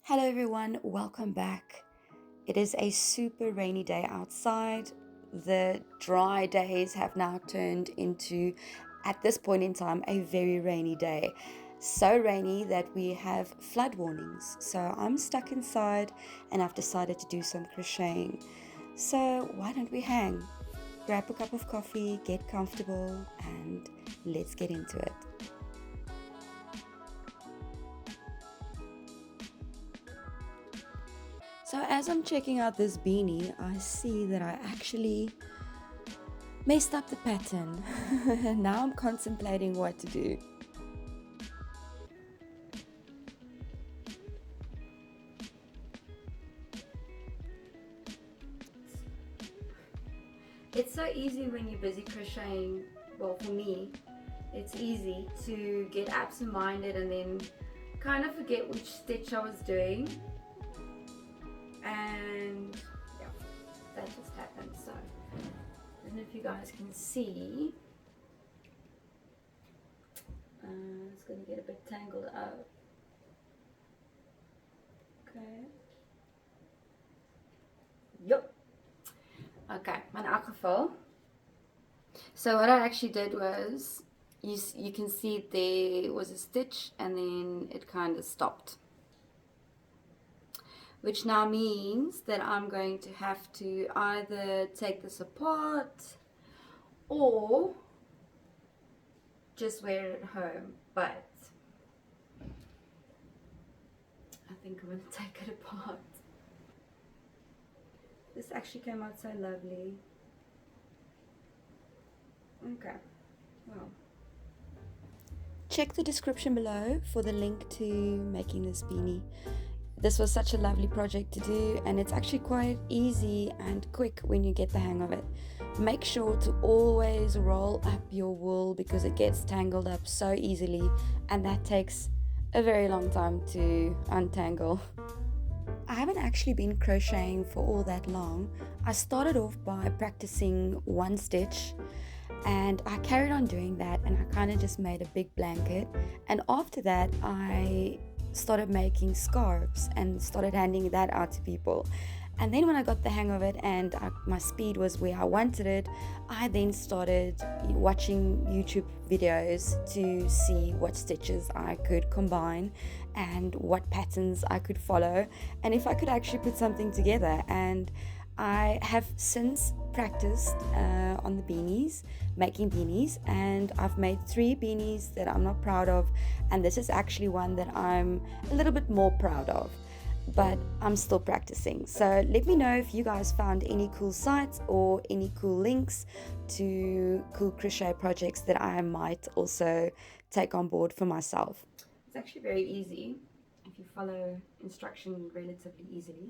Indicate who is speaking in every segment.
Speaker 1: Hello everyone, welcome back. It is a super rainy day outside. The dry days have now turned into, at this point in time, a very rainy day. So rainy that we have flood warnings. So I'm stuck inside and I've decided to do some crocheting. So why don't we hang? Grab a cup of coffee, get comfortable, and let's get into it. So as I'm checking out this beanie, I see that I actually messed up the pattern. Now I'm contemplating what to do. It's so easy when you're busy crocheting. Well, for me, it's easy to get absent-minded and then kind of forget which stitch I was doing. And yeah, that just happened. So I don't know if you guys can see. It's going to get a bit tangled up. Okay. Yup. Okay, in elk geval. So what I actually did was, you can see there was a stitch and then it kind of stopped. Which now means that I'm going to have to either take this apart or just wear it at home. But I think I'm going to take it apart. This actually came out so lovely. Okay, well. Check the description below for the link to making this beanie. This was such a lovely project to do, and it's actually quite easy and quick when you get the hang of it. Make sure to always roll up your wool because it gets tangled up so easily, and that takes a very long time to untangle. I haven't actually been crocheting for all that long. I started off by practicing one stitch and I carried on doing that, and I kind of just made a big blanket. And after that, I started making scarves and started handing that out to people. And then when I got the hang of it and my speed was where I wanted it, I then started watching YouTube videos to see what stitches I could combine and what patterns I could follow and if I could actually put something together. And I have since practiced on the beanies, making beanies, and I've made 3 beanies that I'm not proud of, and this is actually one that I'm a little bit more proud of, but I'm still practicing. So let me know if you guys found any cool sites or any cool links to cool crochet projects that I might also take on board for myself. It's actually very easy if you follow instruction relatively easily.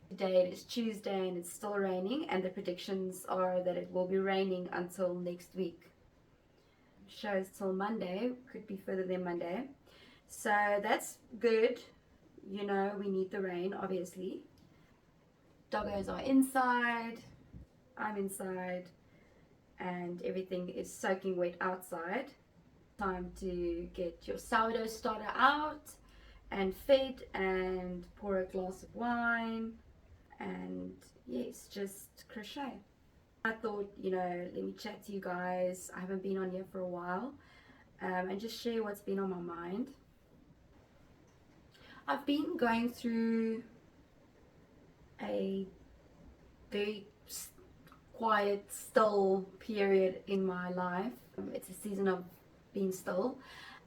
Speaker 1: Today it is Tuesday and it's still raining, and the predictions are that it will be raining until next week. Shows till Monday, could be further than Monday. So that's good. You know, we need the rain, obviously. Doggos are inside, I'm inside, and everything is soaking wet outside. Time to get your sourdough starter out and fed and pour a glass of wine. And yes, just crochet. I thought, let me chat to you guys. I haven't been on here for a while, and just share what's been on my mind. I've been going through a very quiet, still period in my life. It's a season of being still,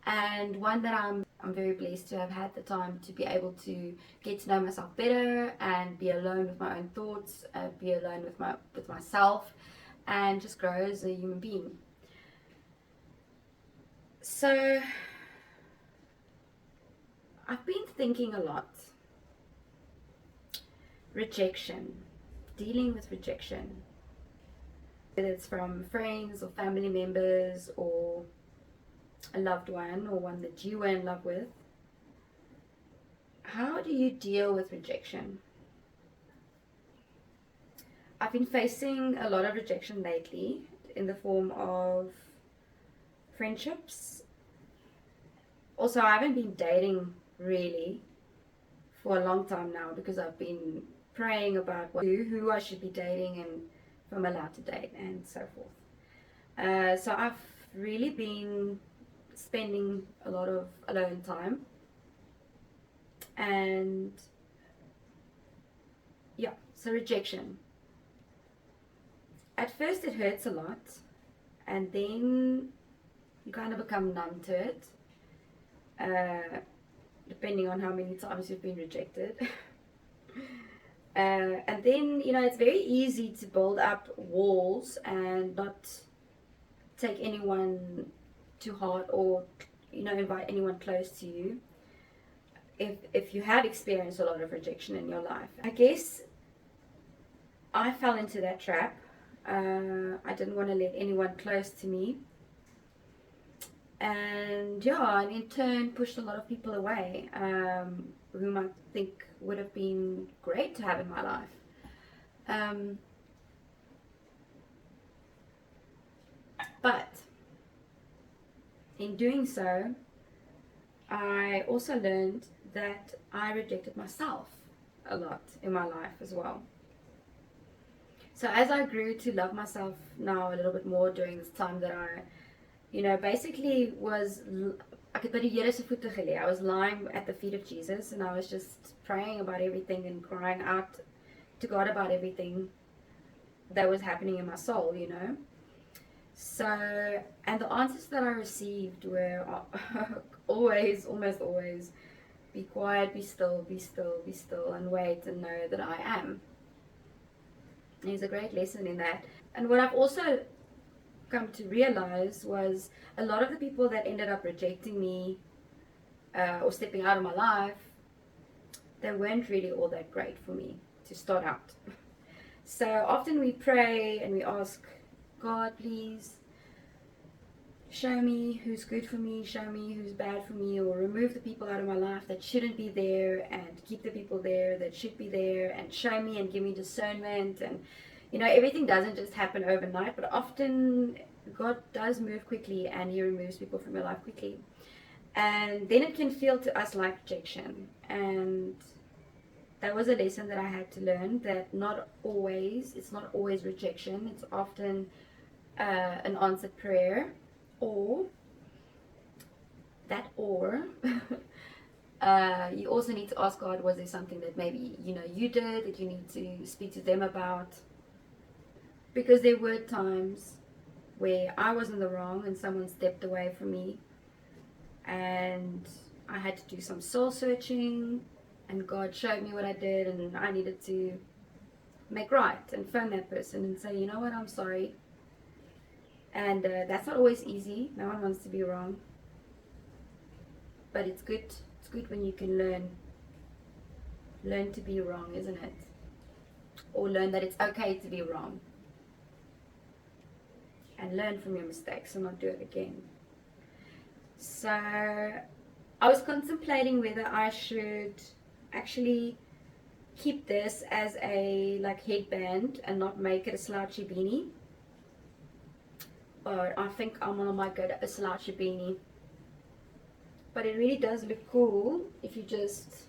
Speaker 1: and one that I'm very blessed to have had the time to be able to get to know myself better and be alone with my own thoughts, be alone with myself, and just grow as a human being. So I've been thinking a lot. Rejection, dealing with rejection, whether it's from friends or family members or a loved one or one that you were in love with. How do you deal with rejection? I've been facing a lot of rejection lately in the form of friendships, Also, I haven't been dating really for a long time now because I've been praying about who I should be dating and if I'm allowed to date and so forth. So I've really been spending a lot of alone time, and yeah, so rejection. At first it hurts a lot, and then you kind of become numb to it, depending on how many times you've been rejected. And then, it's very easy to build up walls and not take anyone to heart, or, invite anyone close to you. If you have experienced a lot of rejection in your life, I guess I fell into that trap. I didn't want to let anyone close to me, and in turn pushed a lot of people away, whom I think would have been great to have in my life. But in doing so, I also learned that I rejected myself a lot in my life as well. So as I grew to love myself now a little bit more during this time that I, basically was, ek het by die Here se voete gelê. I was lying at the feet of Jesus, and I was just praying about everything and crying out to God about everything that was happening in my soul, So, and the answers that I received were almost always, be quiet, be still, be still, be still, and wait and know that I am. There's a great lesson in that. And what I've also come to realize was a lot of the people that ended up rejecting me or stepping out of my life, they weren't really all that great for me to start out. So often we pray and we ask God, please show me who's good for me, show me who's bad for me, or remove the people out of my life that shouldn't be there and keep the people there that should be there, and show me and give me discernment. And everything doesn't just happen overnight, but often God does move quickly and He removes people from your life quickly, and then it can feel to us like rejection. And that was a lesson that I had to learn, that it's not always rejection. It's often an answered prayer, or you also need to ask God, was there something that maybe you did that you need to speak to them about? Because there were times where I was in the wrong and someone stepped away from me, and I had to do some soul searching, and God showed me what I did, and I needed to make right and phone that person and say, you know what, I'm sorry. And that's not always easy. No one wants to be wrong, but it's good when you can learn to be wrong, isn't it? Or learn that it's okay to be wrong, and learn from your mistakes and not do it again. So I was contemplating whether I should actually keep this as a headband and not make it a slouchy beanie. Or I think I might go to a slouchy beanie. But it really does look cool if you just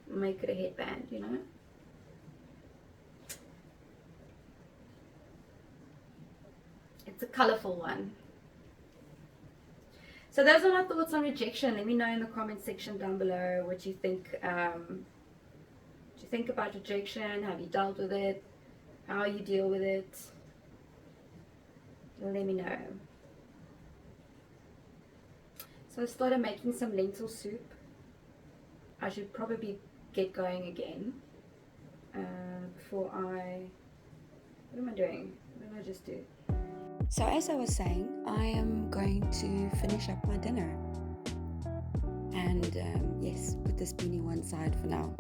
Speaker 1: make it a headband, It's a colorful one. So those are my thoughts on rejection. Let me know in the comment section down below what you think. What you think about rejection? Have you dealt with it? How you deal with it? Let me know. So I started making some lentil soup. I should probably get going again before what am I doing? What did I just do? So as I was saying, I am going to finish up my dinner, and yes, put this beanie one side for now.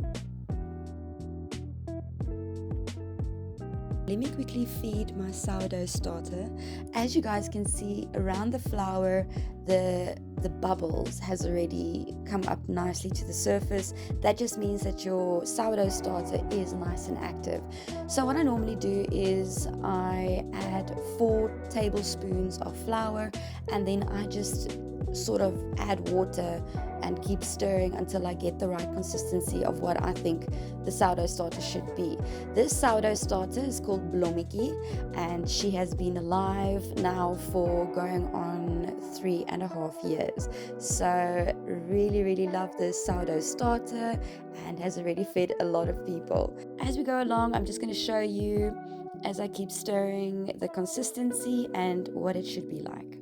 Speaker 1: Let me quickly feed my sourdough starter. As you guys can see, around the flour, the bubbles has already come up nicely to the surface. That just means that your sourdough starter is nice and active. So what I normally do is I add 4 tablespoons of flour, and then I just sort of add water and keep stirring until I get the right consistency of what I think the sourdough starter should be. This sourdough starter is called Blomiki, and she has been alive now for going on 3.5 years. So really love this sourdough starter and has already fed a lot of people. As we go along, I'm just going to show you as I keep stirring the consistency and what it should be like.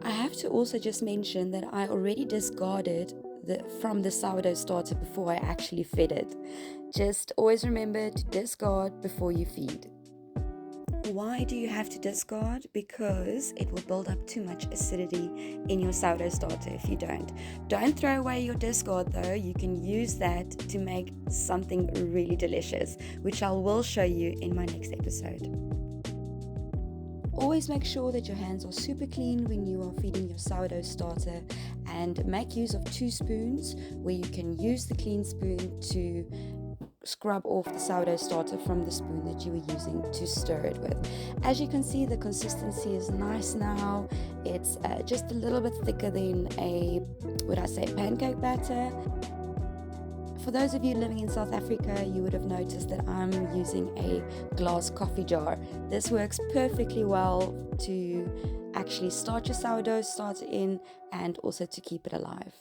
Speaker 1: I have to also just mention that I already discarded from the sourdough starter before I actually fed it. Just always remember to discard before you feed. Why do you have to discard? Because it will build up too much acidity in your sourdough starter if you don't. Don't throw away your discard though. You can use that to make something really delicious, which I will show you in my next episode. Always make sure that your hands are super clean when you are feeding your sourdough starter, and make use of 2 spoons where you can use the clean spoon to scrub off the sourdough starter from the spoon that you were using to stir it with. As you can see, the consistency is nice now. It's just a little bit thicker than pancake batter. For those of you living in South Africa, you would have noticed that I'm using a glass coffee jar. This works perfectly well to actually start your sourdough starter in and also to keep it alive.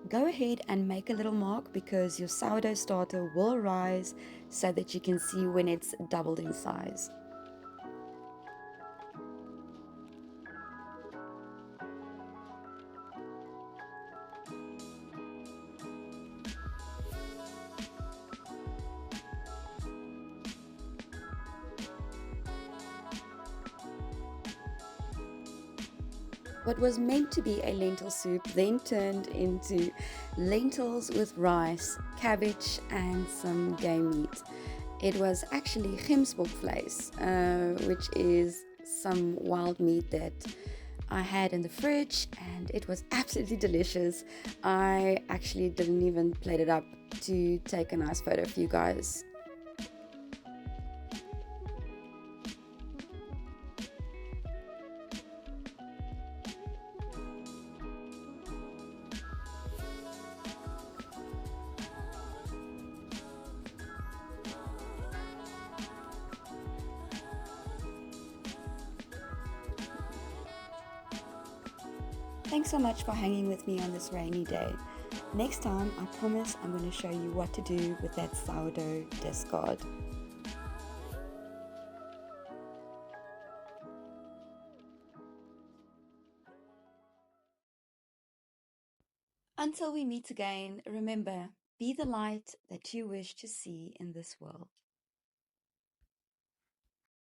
Speaker 1: Go ahead and make a little mark because your sourdough starter will rise so that you can see when it's doubled in size. What was meant to be a lentil soup then turned into lentils with rice, cabbage and some game meat. It was actually gemsbokvleis, which is some wild meat that I had in the fridge, and it was absolutely delicious. I actually didn't even plate it up to take a nice photo for you guys. Thanks so much for hanging with me on this rainy day. Next time, I promise I'm going to show you what to do with that sourdough discard. Until we meet again, remember, be the light that you wish to see in this world.